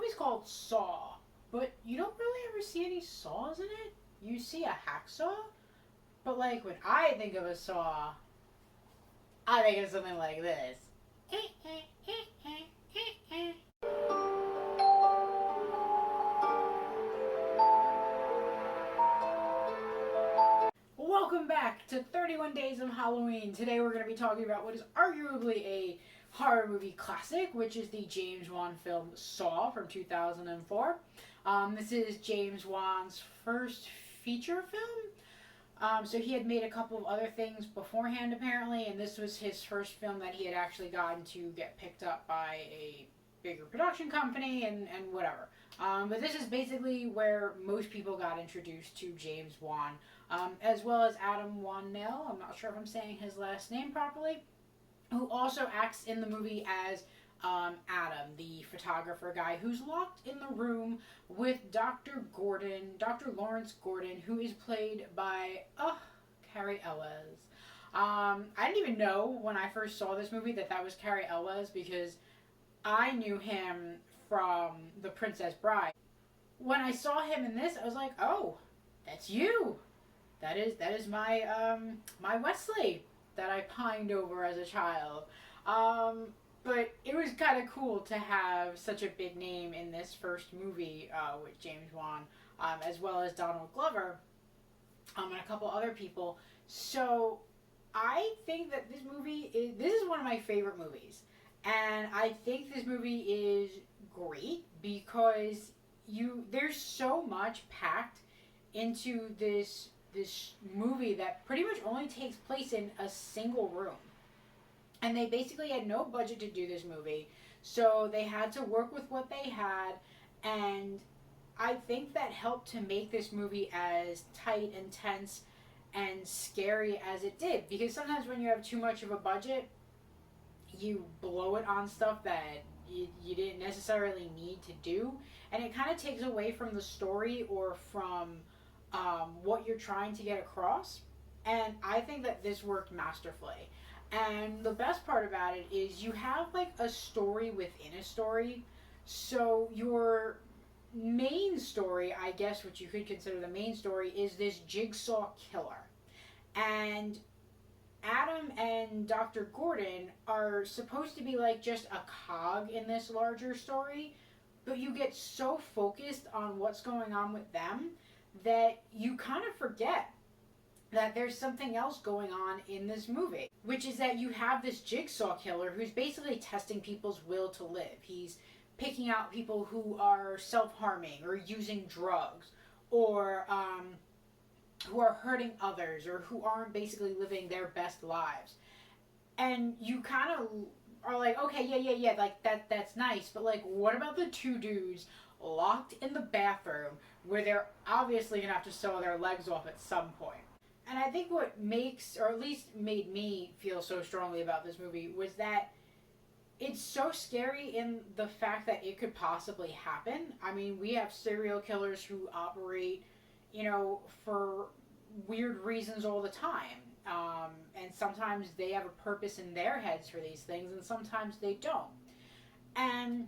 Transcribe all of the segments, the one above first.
movie's called Saw, but you don't really ever see any saws in it. You see a hacksaw, but like when I think of a saw, I think of something like this. Welcome back to 31 Days of Halloween. Today we're going to be talking about what is arguably a horror movie classic, which is the James Wan film Saw from 2004. This is James Wan's first feature film. So he had made a couple of other things beforehand apparently, and this was his first film that he had actually gotten to get picked up by a bigger production company and whatever. But this is basically where most people got introduced to James Wan, as well as Adam Wannell. I'm not sure if I'm saying his last name properly, who also acts in the movie as Adam, the photographer guy who's locked in the room with Dr. Lawrence Gordon, who is played by Cary Elwes. I didn't even know when I first saw this movie that was Cary Elwes, because I knew him from The Princess Bride. When I saw him in this, I was like, oh, that's you. That is my my Wesley that I pined over as a child. But it was kind of cool to have such a big name in this first movie with James Wan, as well as Donald Glover, and a couple other people. So I think that this is one of my favorite movies. And I think this movie is great because there's so much packed into this movie that pretty much only takes place in a single room. And they basically had no budget to do this movie, so they had to work with what they had, and I think that helped to make this movie as tight and tense and scary as it did. Because sometimes when you have too much of a budget, you blow it on stuff that you didn't necessarily need to do, and it kind of takes away from the story or from what you're trying to get across. And I think that this worked masterfully. And the best part about it is you have like a story within a story. So your main story, I guess what you could consider the main story, is this jigsaw killer. And Adam and Dr. Gordon are supposed to be like just a cog in this larger story, but you get so focused on what's going on with them that you kind of forget that there's something else going on in this movie, which is that you have this jigsaw killer who's basically testing people's will to live. He's picking out people who are self-harming or using drugs, or who are hurting others, or who aren't basically living their best lives. And you kind of are like, okay, yeah, like that's nice, but like, what about the two dudes locked in the bathroom where they're obviously gonna have to sew their legs off at some point? And I think what makes, or at least made me feel so strongly about this movie, was that it's so scary in the fact that it could possibly happen. I mean, we have serial killers who operate, for weird reasons all the time. And sometimes they have a purpose in their heads for these things, and sometimes they don't. And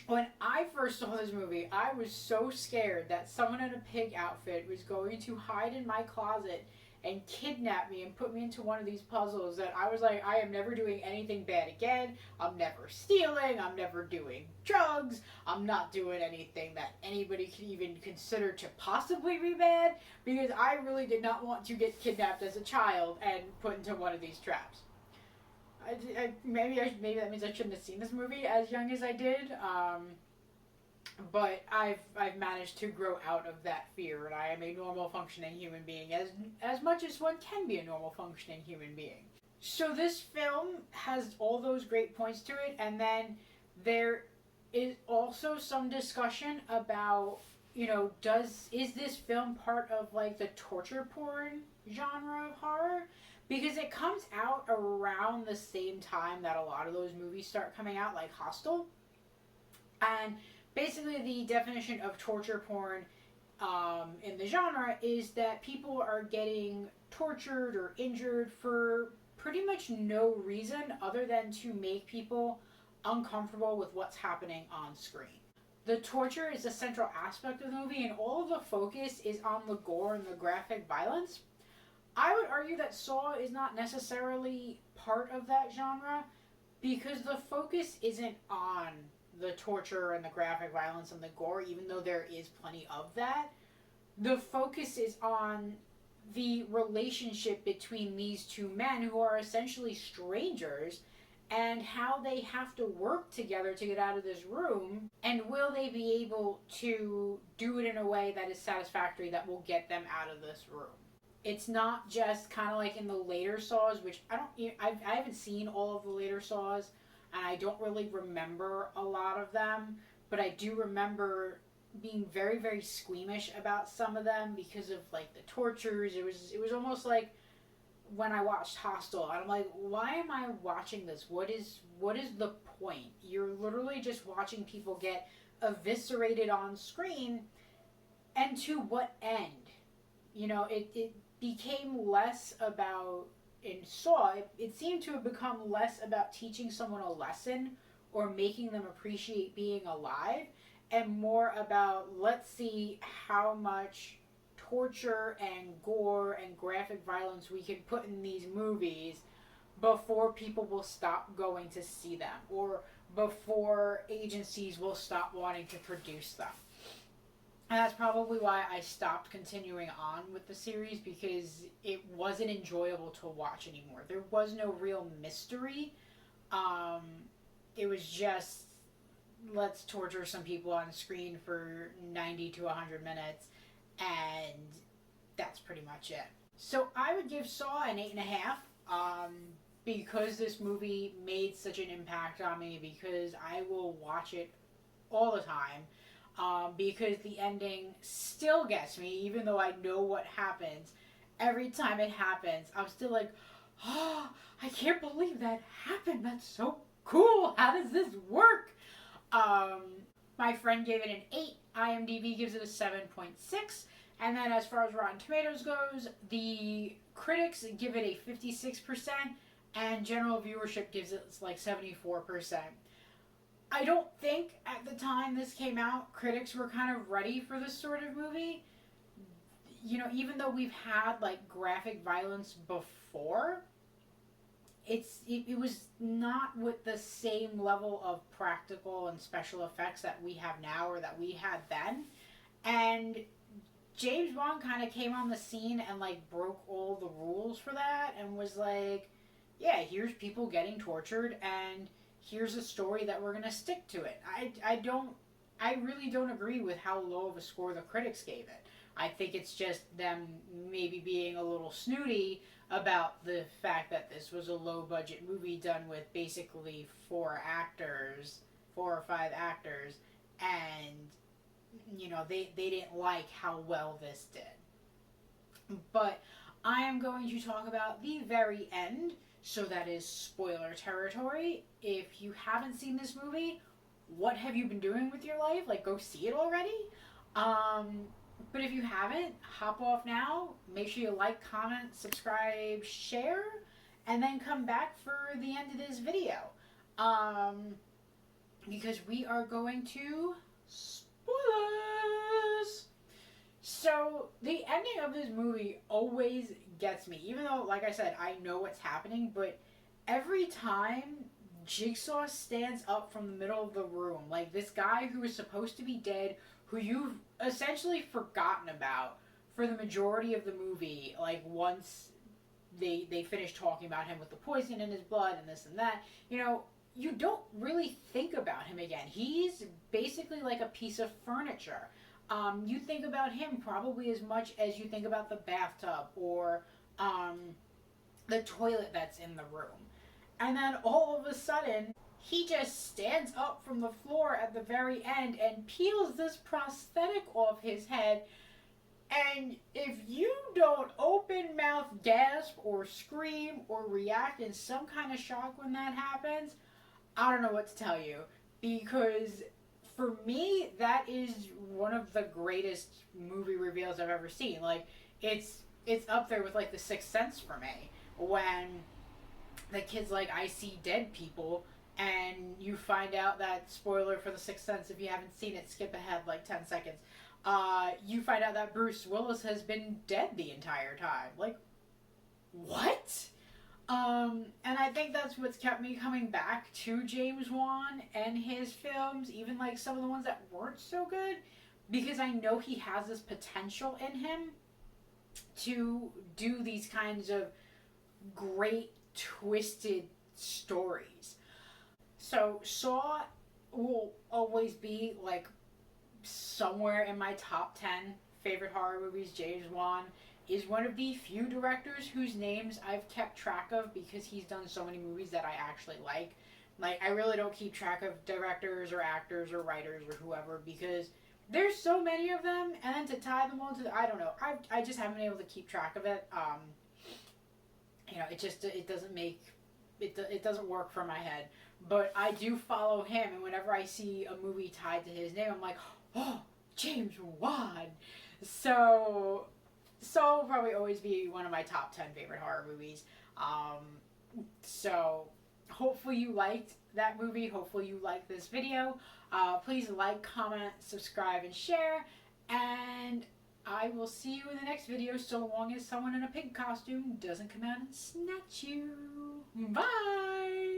when I first saw this movie, I was so scared that someone in a pig outfit was going to hide in my closet and kidnap me and put me into one of these puzzles, that I was like, I am never doing anything bad again. I'm never stealing. I'm never doing drugs. I'm not doing anything that anybody could even consider to possibly be bad, because I really did not want to get kidnapped as a child and put into one of these traps. Maybe that means I shouldn't have seen this movie as young as I did. But I've managed to grow out of that fear, and I am a normal functioning human being, as much as one can be a normal functioning human being. So this film has all those great points to it, and then there is also some discussion about, is this film part of like the torture porn genre of horror? Because it comes out around the same time that a lot of those movies start coming out, like Hostel. And basically the definition of torture porn in the genre is that people are getting tortured or injured for pretty much no reason other than to make people uncomfortable with what's happening on screen. the torture is a central aspect of the movie, and all of the focus is on the gore and the graphic violence. I would argue that Saw is not necessarily part of that genre because the focus isn't on the torture and the graphic violence and the gore, even though there is plenty of that. The focus is on the relationship between these two men who are essentially strangers and how they have to work together to get out of this room, and will they be able to do it in a way that is satisfactory that will get them out of this room. It's not just kind of like in the later Saws, which I haven't seen all of the later Saws, and I don't really remember a lot of them, but I do remember being very, very squeamish about some of them because of like the tortures. It was almost like when I watched Hostel, and I'm like, why am I watching this? What is the point? You're literally just watching people get eviscerated on screen, and to what end? You know, it became less about, in Saw, it seemed to have become less about teaching someone a lesson or making them appreciate being alive, and more about, let's see how much torture and gore and graphic violence we can put in these movies before people will stop going to see them, or before agencies will stop wanting to produce them. And that's probably why I stopped continuing on with the series, because it wasn't enjoyable to watch anymore. There was no real mystery. It was just, let's torture some people on screen for 90 to 100 minutes, and that's pretty much it. So I would give Saw an 8.5, because this movie made such an impact on me, because I will watch it all the time. Because the ending still gets me, even though I know what happens. Every time it happens, I'm still like, oh, I can't believe that happened. That's so cool. How does this work? My friend gave it an 8. IMDb gives it a 7.6. And then as far as Rotten Tomatoes goes, the critics give it a 56%, and general viewership gives it like 74%. I don't think at the time this came out, critics were kind of ready for this sort of movie. You know, even though we've had like graphic violence before, it was not with the same level of practical and special effects that we have now or that we had then. And James Wan kind of came on the scene and like broke all the rules for that and was like, yeah, here's people getting tortured, and here's a story that we're going to stick to it. I really don't agree with how low of a score the critics gave it. I think it's just them maybe being a little snooty about the fact that this was a low budget movie done with basically 4 or 5 actors, and you know, they didn't like how well this did. But I am going to talk about the very end. So that is spoiler territory. If you haven't seen this movie, what have you been doing with your life? Like, go see it already? But if you haven't, hop off now. Make sure you like, comment, subscribe, share, and then come back for the end of this video. Because we are going to spoilers. So, the ending of this movie always gets me. Even though, like I said, I know what's happening, but every time Jigsaw stands up from the middle of the room, like this guy who is supposed to be dead, who you've essentially forgotten about for the majority of the movie, like once they finish talking about him with the poison in his blood and this and that, you know, you don't really think about him again. He's basically like a piece of furniture. You think about him probably as much as you think about the bathtub or the toilet that's in the room. And then all of a sudden, he just stands up from the floor at the very end and peels this prosthetic off his head. And if you don't open mouth, gasp, or scream, or react in some kind of shock when that happens, I don't know what to tell you. Because for me, that is one of the greatest movie reveals I've ever seen. Like, it's up there with like The Sixth Sense for me. When the kid's like, I see dead people, and you find out that, spoiler for The Sixth Sense, if you haven't seen it, skip ahead like 10 seconds. You find out that Bruce Willis has been dead the entire time. Like, what? And I think that's what's kept me coming back to James Wan and his films, even like some of the ones that weren't so good, because I know he has this potential in him to do these kinds of great, twisted stories. So Saw will always be like somewhere in my top 10 favorite horror movies. James Wan is one of the few directors whose names I've kept track of because he's done so many movies that I actually like. Like, I really don't keep track of directors or actors or writers or whoever because there's so many of them, and then to tie them all to, I don't know. I just haven't been able to keep track of it. You know, it doesn't make, it doesn't work for my head. But I do follow him, and whenever I see a movie tied to his name, I'm like, oh, James Wan. So will probably always be one of my top 10 favorite horror movies. So hopefully you liked that movie. Hopefully you liked this video. Please like, comment, subscribe, and share. And I will see you in the next video, so long as someone in a pig costume doesn't come out and snatch you. Bye!